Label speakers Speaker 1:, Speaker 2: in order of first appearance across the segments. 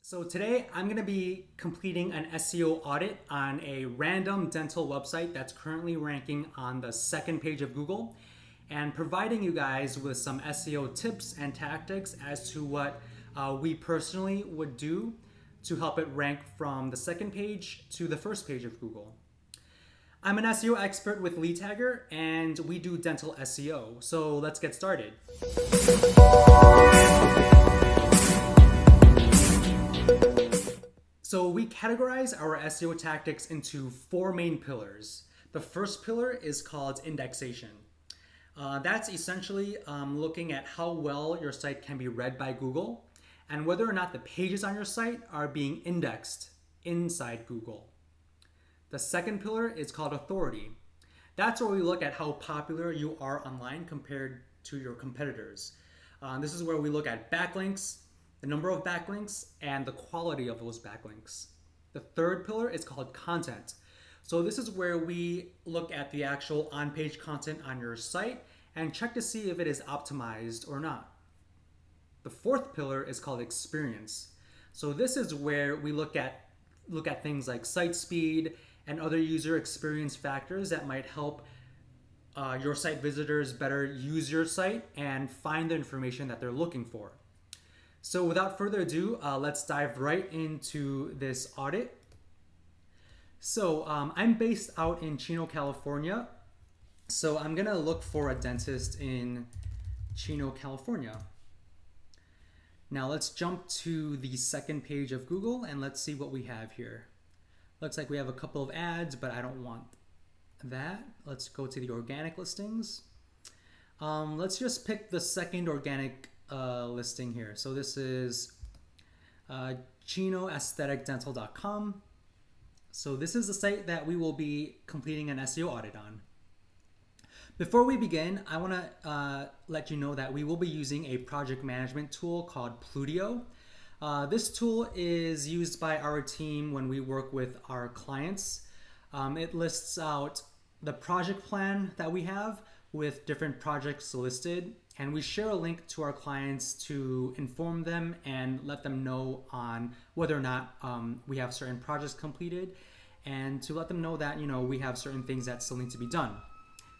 Speaker 1: So today I'm going to be completing an SEO audit on a random dental website that's currently ranking on the second page of Google and providing you guys with some SEO tips and tactics as to what we personally would do to help it rank from the second page to the first page of Google. I'm an SEO expert with Lead Tagger and we do dental SEO. So let's get started. So we categorize our SEO tactics into four main pillars. The first pillar is called indexation. That's essentially looking at how well your site can be read by Google and whether or not the pages on your site are being indexed inside Google. The second pillar is called authority. That's where we look at how popular you are online compared to your competitors. This is where we look at backlinks, the number of backlinks, and the quality of those backlinks. The third pillar is called content. So this is where we look at the actual on-page content on your site and check to see if it is optimized or not. The fourth pillar is called experience. So this is where we look at things like site speed and other user experience factors that might help your site visitors better use your site and find the information that they're looking for. So without further ado, let's dive right into this audit. So I'm based out in Chino, California. So I'm gonna look for a dentist in Chino, California. Now let's jump to the second page of Google and let's see what we have here. Looks like we have a couple of ads, but I don't want that. Let's go to the organic listings. Let's just pick the second organic listing here. So this is chinoaestheticdental.com. So this is the site that we will be completing an SEO audit on. Before we begin, I want to let you know that we will be using a project management tool called PLUTIO. This tool is used by our team when we work with our clients. It lists out the project plan that we have with different projects listed, and we share a link to our clients to inform them and let them know on whether or not we have certain projects completed, and to let them know that we have certain things that still need to be done.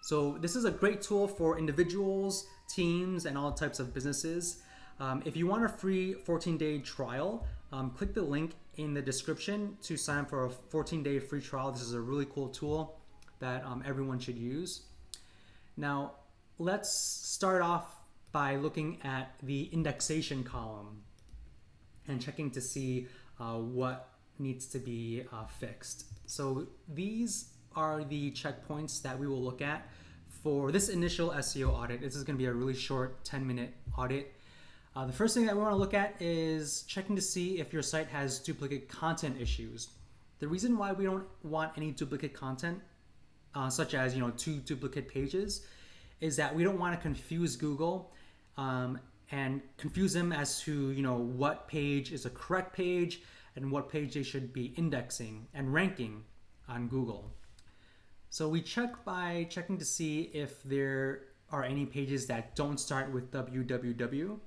Speaker 1: So this is a great tool for individuals, teams, and all types of businesses. If you want a free 14-day trial, click the link in the description to sign up for a 14-day free trial. This is a really cool tool that everyone should use. Now, let's start off by looking at the indexation column and checking to see what needs to be fixed. So these are the checkpoints that we will look at for this initial SEO audit. This is going to be a really short 10-minute audit. The first thing that we want to look at is checking to see if your site has duplicate content issues. The reason why we don't want any duplicate content, such as 2 duplicate pages, is that we don't want to confuse Google and confuse them as to what page is a correct page and what page they should be indexing and ranking on Google. So we check by checking to see if there are any pages that don't start with www.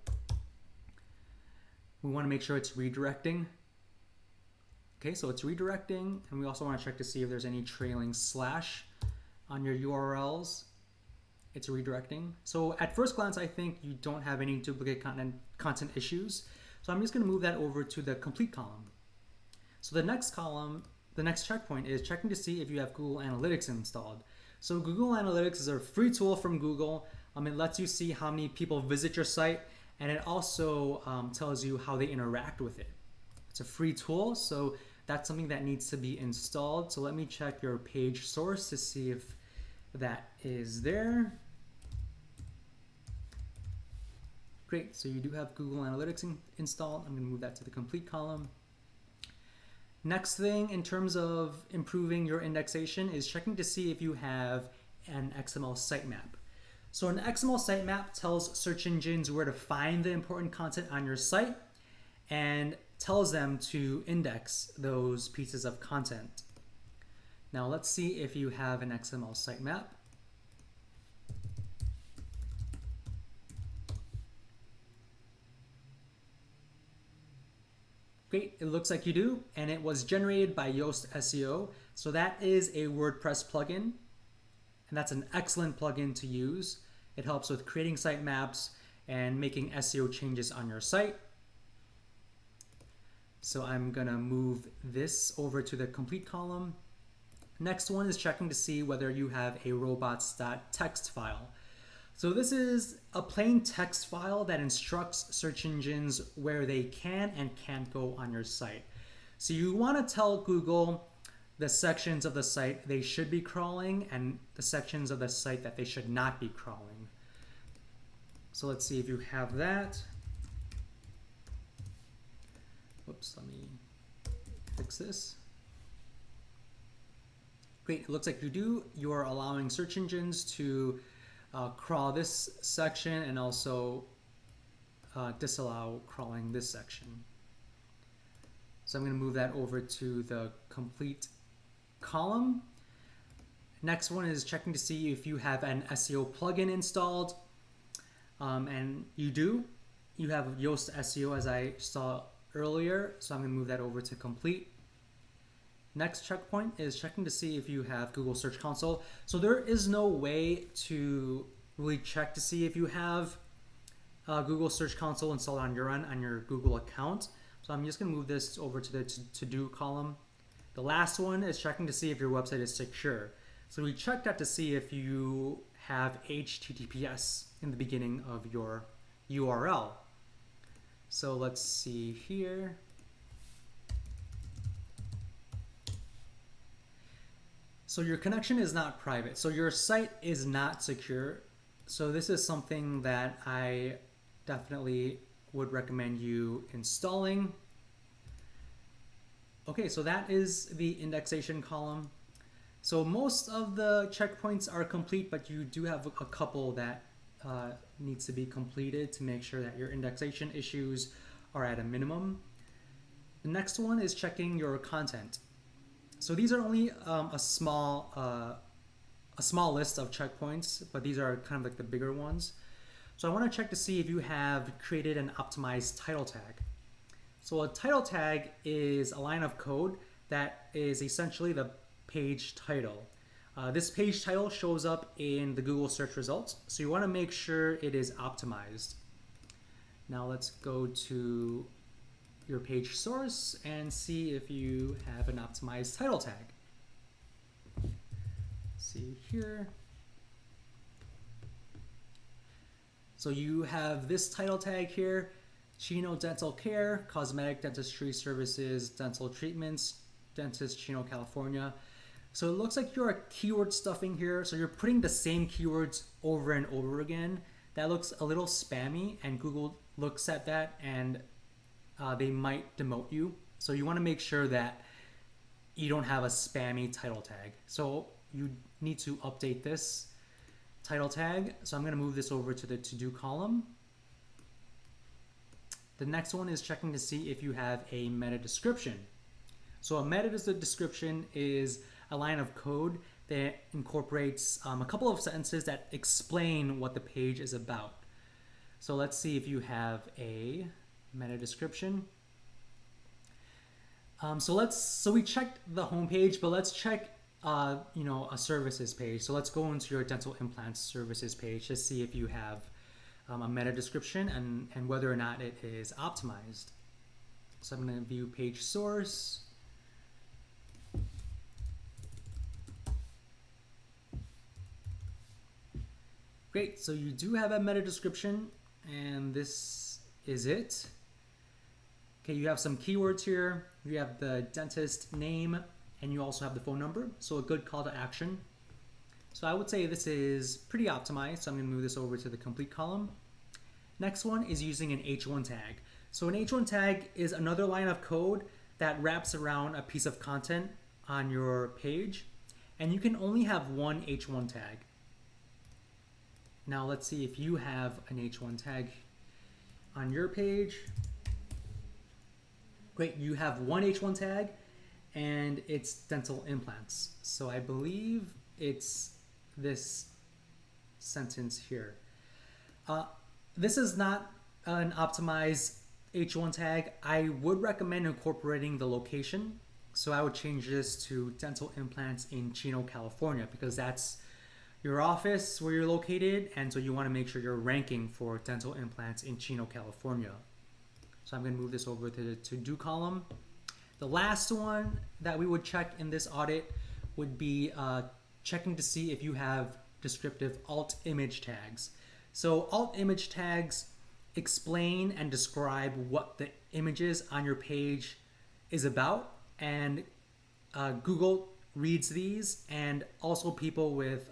Speaker 1: We want to make sure it's redirecting. Okay, so it's redirecting, and we also want to check to see if there's any trailing slash on your URLs. It's redirecting. So at first glance, I think you don't have any duplicate content issues. So I'm just going to move that over to the complete column. So the next column, the next checkpoint is checking to see if you have Google Analytics installed. So Google Analytics is a free tool from Google. It lets you see how many people visit your site, and it also tells you how they interact with it. It's a free tool, so that's something that needs to be installed. So let me check your page source to see if that is there. Great, so you do have Google Analytics installed. I'm going to move that to the complete column. Next thing in terms of improving your indexation is checking to see if you have an XML sitemap. So an XML sitemap tells search engines where to find the important content on your site and tells them to index those pieces of content. Now let's see if you have an XML sitemap. Great, it looks like you do, and it was generated by Yoast SEO. So that is a WordPress plugin, and that's an excellent plugin to use. It helps with creating sitemaps and making SEO changes on your site. So I'm gonna move this over to the complete column. Next one is checking to see whether you have a robots.txt file. So this is a plain text file that instructs search engines where they can and can't go on your site. So you want to tell Google the sections of the site they should be crawling and the sections of the site that they should not be crawling. So let's see if you have that. Whoops, let me fix this. Great, it looks like you do. You are allowing search engines to crawl this section and also disallow crawling this section. So I'm going to move that over to the complete column. Next one is checking to see if you have an SEO plugin installed, and you do. You have Yoast SEO as I saw earlier, so I'm going to move that over to complete. Next checkpoint is checking to see if you have Google Search Console. So there is no way to really check to see if you have Google Search Console installed on your end, on your Google account. So I'm just going to move this over to the to-do column. The last one is checking to see if your website is secure. So we checked that to see if you have HTTPS in the beginning of your URL. So let's see here. So your connection is not private. So your site is not secure. So this is something that I definitely would recommend you installing. Okay, so that is the indexation column. So most of the checkpoints are complete, but you do have a couple that needs to be completed to make sure that your indexation issues are at a minimum. The next one is checking your content. So these are only a small list of checkpoints, but these are kind of like the bigger ones. So I want to check to see if you have created an optimized title tag. So a title tag is a line of code that is essentially the page title. This page title shows up in the Google search results, so you want to make sure it is optimized. Now let's go to your page source and see if you have an optimized title tag. See here. So you have this title tag here: Chino Dental Care, Cosmetic Dentistry Services, Dental Treatments, Dentist Chino, California. So it looks like you're keyword stuffing here. So you're putting the same keywords over and over again. That looks a little spammy, and Google looks at that and they might demote you. So you want to make sure that you don't have a spammy title tag. So you need to update this title tag. So I'm going to move this over to the to-do column. The next one is checking to see if you have a meta description. So a meta description is a line of code that incorporates a couple of sentences that explain what the page is about. So let's see if you have a meta description. So we checked the home page, but let's check a services page. So let's go into your dental implants services page to see if you have a meta description and whether or not it is optimized. So I'm going to view page source. Great, so you do have a meta description, and this is it. Okay, you have some keywords here. You have the dentist name, and you also have the phone number, so a good call to action. So I would say this is pretty optimized, so I'm going to move this over to the complete column. Next one is using an H1 tag. So an H1 tag is another line of code that wraps around a piece of content on your page, and you can only have one H1 tag. Now let's see if you have an H1 tag on your page. Great, you have one H1 tag and it's dental implants. So I believe it's this sentence here. This is not an optimized H1 tag, I would recommend incorporating the location. So I would change this to dental implants in Chino, California, because that's your office where you're located, and so you want to make sure you're ranking for dental implants in Chino, California. So I'm going to move this over to the to-do column. The last one that we would check in this audit would be checking to see if you have descriptive alt image tags. So alt image tags explain and describe what the images on your page is about, and Google reads these, and also people with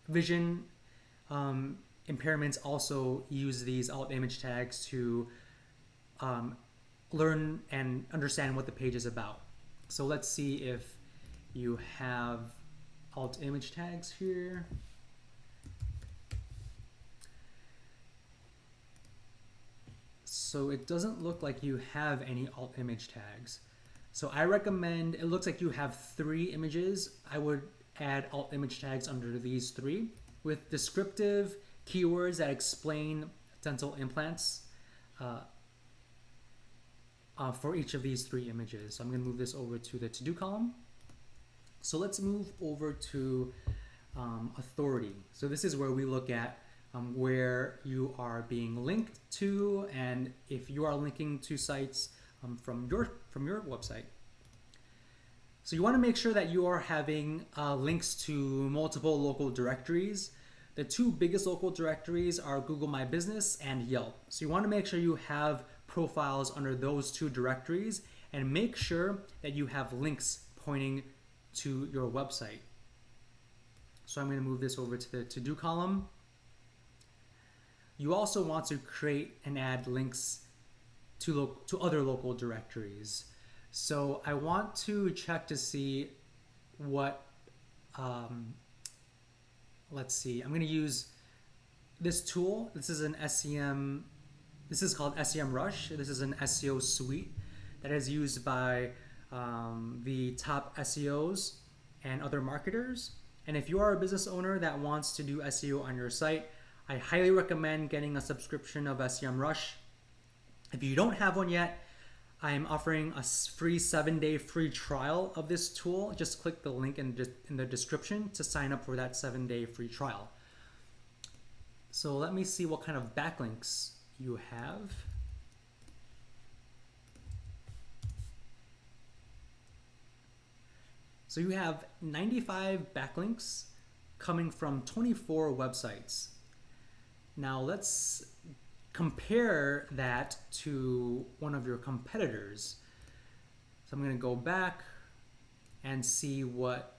Speaker 1: vision impairments also use these alt image tags to learn and understand what the page is about. So let's see if you have alt image tags here. So it doesn't look like you have any alt image tags. So I recommend, it looks like you have 3 images. I would add alt image tags under these 3 with descriptive keywords that explain dental implants for each of these 3 images. So I'm going to move this over to the to-do column. So let's move over to authority. So this is where we look at where you are being linked to, and if you are linking to sites from your website. So you want to make sure that you are having links to multiple local directories. The 2 biggest local directories are Google My Business and Yelp. So you want to make sure you have profiles under those 2 directories, and make sure that you have links pointing to your website. So I'm going to move this over to the to-do column. You also want to create and add links to other local directories. So I want to check to see what, let's see, I'm going to use this tool. This is an SEM, this is called SEMRUSH. This is an SEO suite that is used by the top SEOs and other marketers. And if you are a business owner that wants to do SEO on your site, I highly recommend getting a subscription of SEMRUSH. If you don't have one yet, I am offering a free 7-day free trial of this tool. Just click the link in the description to sign up for that 7-day free trial. So let me see what kind of backlinks you have. So you have 95 backlinks coming from 24 websites. Now let's compare that to one of your competitors. So I'm going to go back and see what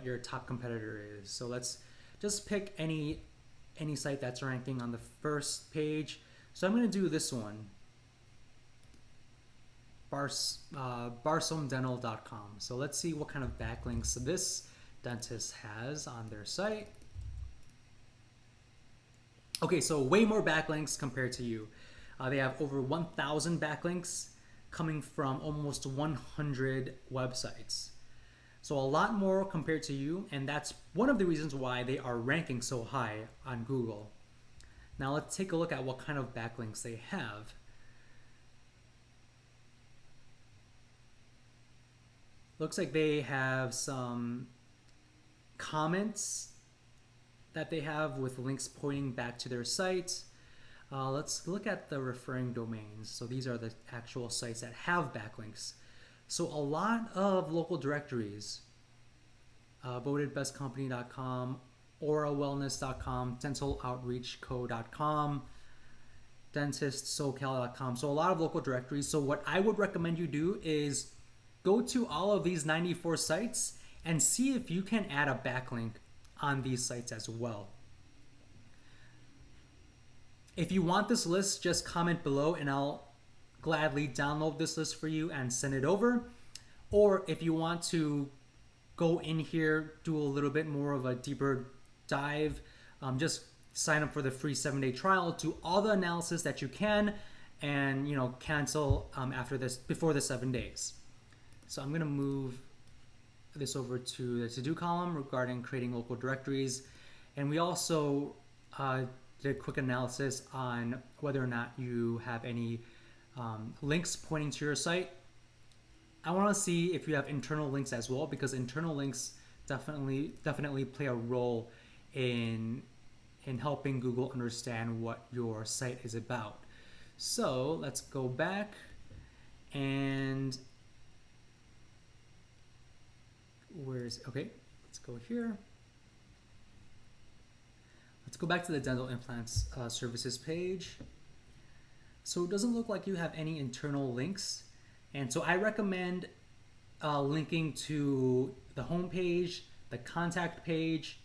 Speaker 1: your top competitor is. So let's just pick any site that's ranking on the first page. So I'm going to do this one, barsomdental.com. So let's see what kind of backlinks this dentist has on their site. Okay, so way more backlinks compared to you. They have over 1,000 backlinks coming from almost 100 websites. So a lot more compared to you, and that's one of the reasons why they are ranking so high on Google. Now let's take a look at what kind of backlinks they have. Looks like they have some comments that they have with links pointing back to their site. Let's look at the referring domains. So these are the actual sites that have backlinks. So a lot of local directories, votedbestcompany.com, oralwellness.com, dentaloutreachco.com, dentistsocal.com. So a lot of local directories. So what I would recommend you do is go to all of these 94 sites and see if you can add a backlink on these sites as well. If you want this list, just comment below and I'll gladly download this list for you and send it over. Or if you want to go in here, do a little bit more of a deeper dive, just sign up for the free 7-day trial, do all the analysis that you can, and cancel after this, before the 7 days. So I'm going to move this over to the to-do column regarding creating local directories. And we also did a quick analysis on whether or not you have any links pointing to your site. I want to see if you have internal links as well, because internal links definitely play a role in helping Google understand what your site is about. So let's go back and okay, let's go here. Let's go back to the dental implants services page. So it doesn't look like you have any internal links. And so I recommend linking to the home page, the contact page.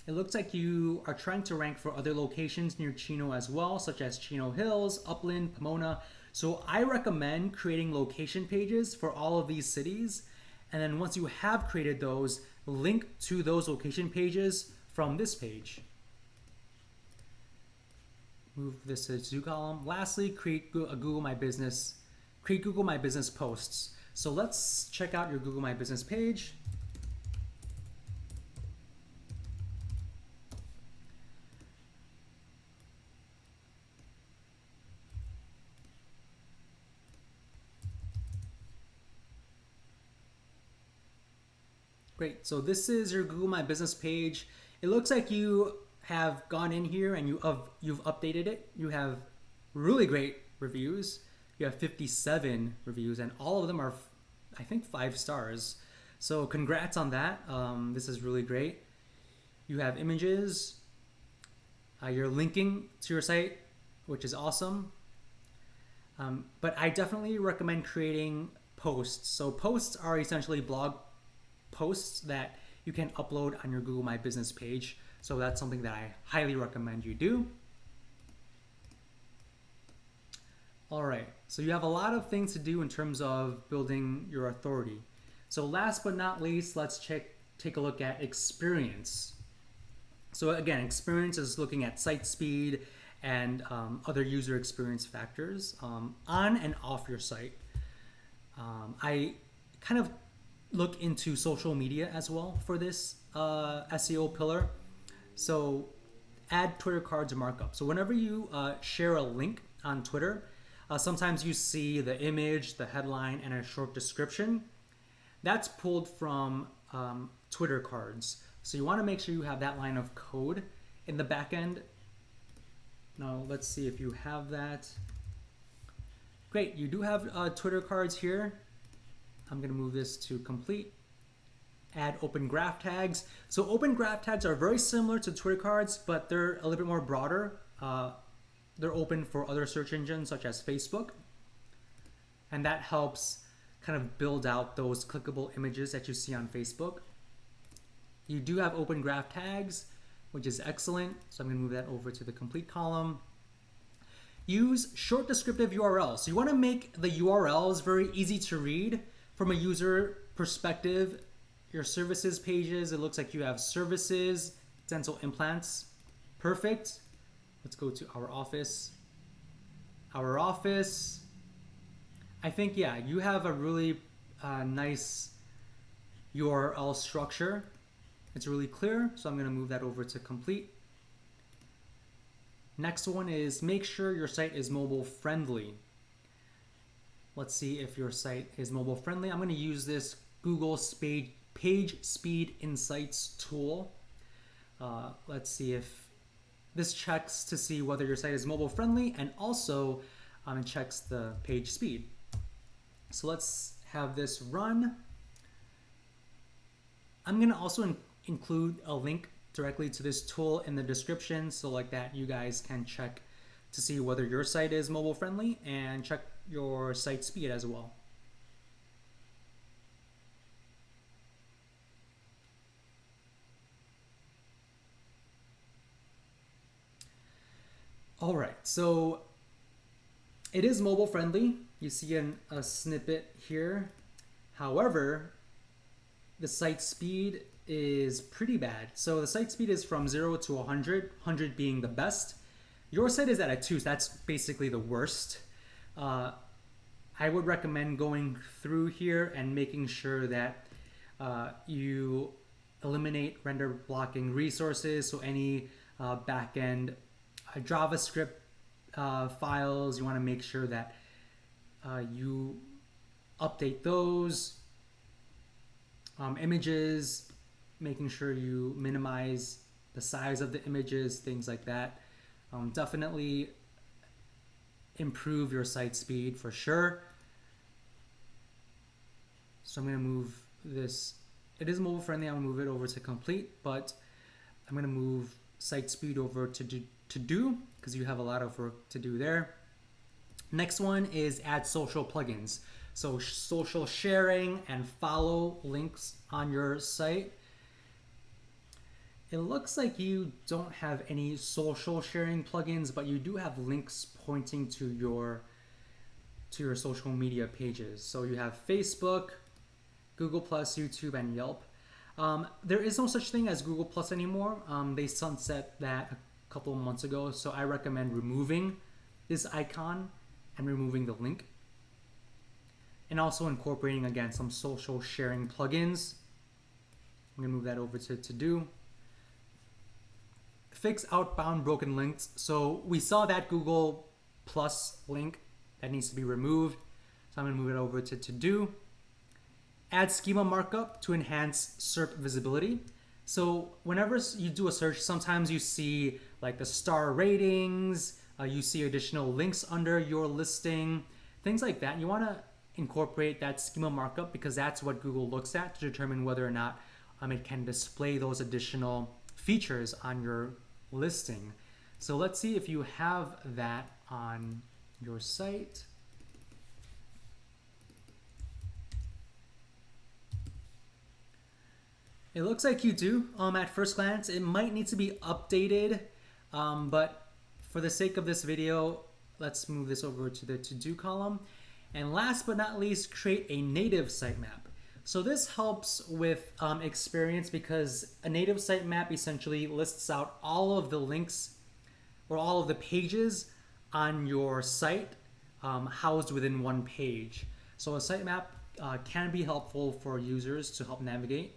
Speaker 1: It looks like you are trying to rank for other locations near Chino as well, such as Chino Hills, Upland, Pomona. So I recommend creating location pages for all of these cities. And then once you have created those, link to those location pages from this page. Move this to Zoo column. Lastly, create Google My Business posts. So let's check out your Google My Business page. Great, so this is your Google My Business page. It looks like you have gone in here and you've updated it. You have really great reviews. You have 57 reviews and all of them are, I think, 5 stars. So congrats on that. This is really great. You have images. You're linking to your site, which is awesome. But I definitely recommend creating posts. So posts are essentially blog posts that you can upload on your Google My Business page. So that's something that I highly recommend you do. All right, so you have a lot of things to do in terms of building your authority. So last but not least, let's take a look at experience. So again, experience is looking at site speed and other user experience factors on and off your site. I kind of look into social media as well for this SEO pillar. So add Twitter cards and markup. So whenever you share a link on Twitter, sometimes you see the image, the headline, and a short description. That's pulled from Twitter cards. So you want to make sure you have that line of code in the back end. Now let's see if you have that. Great, you do have Twitter cards here. I'm going to move this to complete. Add open graph tags. So open graph tags are very similar to Twitter cards, but they're a little bit more broader. They're open for other search engines such as Facebook. And that helps kind of build out those clickable images that you see on Facebook. You do have open graph tags, which is excellent. So I'm going to move that over to the complete column. Use short descriptive URLs. So you want to make the URLs very easy to read from a user perspective. Your services pages, it looks like you have services, dental implants. Perfect. Let's go to our office. Our office. I think, yeah, you have a really nice URL structure. It's really clear, so I'm going to move that over to complete. Next one is make sure your site is mobile friendly. Let's see if your site is mobile friendly. I'm going to use this Google Page Speed Insights tool. Let's see if this checks to see whether your site is mobile friendly, and also it checks the page speed. So let's have this run. I'm going to also include a link directly to this tool in the description, so like that you guys can check to see whether your site is mobile friendly and check your site speed as well. All right, so it is mobile friendly. You see a snippet here. However, the site speed is pretty bad. So the site speed is from 0 to 100, 100 being the best. Your site is at a 2, so that's basically the worst. I would recommend going through here and making sure that you eliminate render blocking resources, so any backend JavaScript files. You want to make sure that you update those. Images, making sure you minimize the size of the images, things like that. Definitely improve your site speed for sure. So I'm going to move this. It is mobile friendly. I'm going to move it over to complete, but I'm going to move site speed over to do because you have a lot of work to do there. Next one is add social plugins. So social sharing and follow links on your site. It looks like you don't have any social sharing plugins, but you do have links pointing to your social media pages. So you have Facebook, Google+, YouTube, and Yelp. There is no such thing as Google+ anymore. They sunset that a couple of months ago, so I recommend removing this icon and removing the link. And also incorporating, again, some social sharing plugins. I'm going to move that over to do. Fix outbound broken links. So we saw that Google+ link that needs to be removed. So I'm going to move it over to do. Add schema markup to enhance SERP visibility. So whenever you do a search, sometimes you see like the star ratings, you see additional links under your listing, things like that. You want to incorporate that schema markup because that's what Google looks at to determine whether or not it can display those additional features on your listing. So let's see if you have that on your site. It looks like you do. At first glance, it might need to be updated, but for the sake of this video, let's move this over to the to-do column. And last but not least, create a native sitemap. So this helps with experience because a native sitemap essentially lists out all of the links or all of the pages on your site housed within one page. So a sitemap can be helpful for users to help navigate.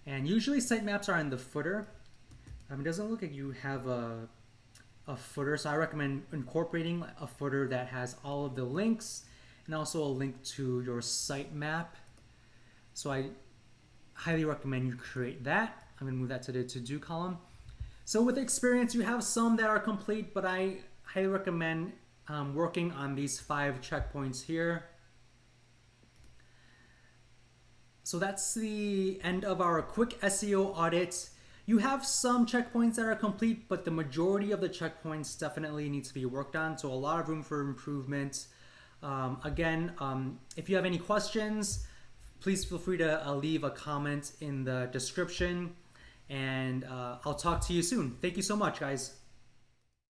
Speaker 1: And usually sitemaps are in the footer. It doesn't look like you have a footer, so I recommend incorporating a footer that has all of the links and also a link to your sitemap. So I highly recommend you create that. I'm going to move that to the to-do column. So with experience, you have some that are complete, but I highly recommend working on these 5 checkpoints here. So that's the end of our quick SEO audit. You have some checkpoints that are complete, but the majority of the checkpoints definitely need to be worked on. So a lot of room for improvement. Again, if you have any questions, please feel free to leave a comment in the description, and I'll talk to you soon. Thank you so much, guys.